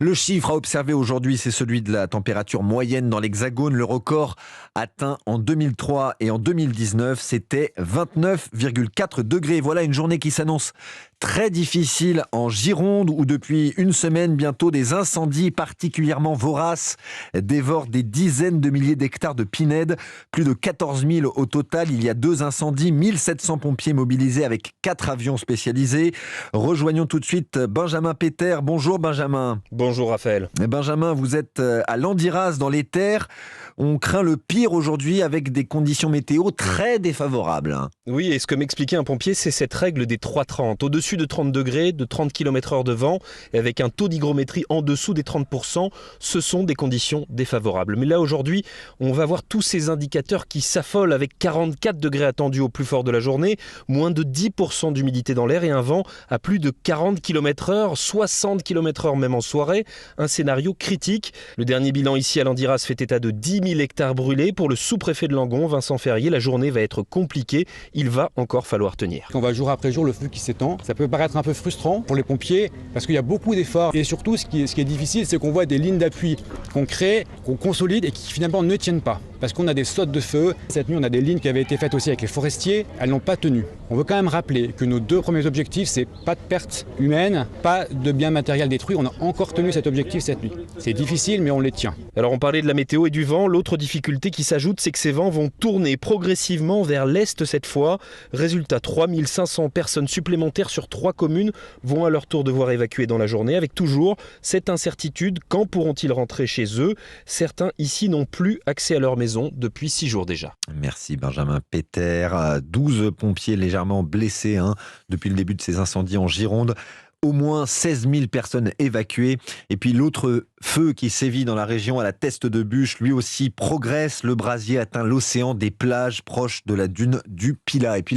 Le chiffre à observer aujourd'hui, c'est celui de la température moyenne dans l'Hexagone. Le record atteint en 2003 et en 2019, c'était 29,4 degrés. Voilà une journée qui s'annonce très difficile en Gironde, où depuis une semaine bientôt, des incendies particulièrement voraces dévorent des dizaines de milliers d'hectares de pinèdes. Plus de 14 000 au total. Il y a 2 incendies, 1700 pompiers mobilisés avec 4 avions spécialisés. Rejoignons tout de suite Benjamin Peter. Bonjour Benjamin. Bonjour Raphaël. Benjamin, vous êtes à Landiras dans les Terres. On craint le pire aujourd'hui avec des conditions météo très défavorables. Oui, et ce que m'expliquait un pompier, c'est cette règle des 3,30. Au-dessus de 30 degrés, de 30 km/h de vent, et avec un taux d'hygrométrie en dessous des 30%, ce sont des conditions défavorables. Mais là, aujourd'hui, on va voir tous ces indicateurs qui s'affolent avec 44 degrés attendus au plus fort de la journée, moins de 10% d'humidité dans l'air et un vent à plus de 40 km/h, 60 km/h même en soirée. Un scénario critique. Le dernier bilan ici à Landiras fait état de 10 000 hectares brûlés. Pour le sous-préfet de Langon, Vincent Ferrier, la journée va être compliquée. Il va encore falloir tenir. On voit jour après jour le feu qui s'étend. Ça peut paraître un peu frustrant pour les pompiers parce qu'il y a beaucoup d'efforts. Et surtout, ce qui est difficile, c'est qu'on voit des lignes d'appui qu'on crée, qu'on consolide et qui finalement ne tiennent pas. Parce qu'on a des sautes de feu. Cette nuit, on a des lignes qui avaient été faites aussi avec les forestiers. Elles n'ont pas tenu. On veut quand même rappeler que nos 2 premiers objectifs, c'est pas de pertes humaines, pas de biens matériels détruits. On a encore tenu cet objectif cette nuit. C'est difficile, mais on les tient. Alors on parlait de la météo et du vent. L'autre difficulté qui s'ajoute, c'est que ces vents vont tourner progressivement vers l'est cette fois. Résultat, 3500 personnes supplémentaires sur 3 communes vont à leur tour devoir évacuer dans la journée, avec toujours cette incertitude. Quand pourront-ils rentrer chez eux? Certains ici n'ont plus accès à leur maison depuis 6 jours déjà. Merci Benjamin Peter. 12 pompiers légèrement blessés depuis le début de ces incendies en Gironde. Au moins 16 000 personnes évacuées. Et puis l'autre feu qui sévit dans la région à la Teste de Buch, lui aussi progresse. Le brasier atteint l'océan des plages proches de la dune du Pilat. Et puis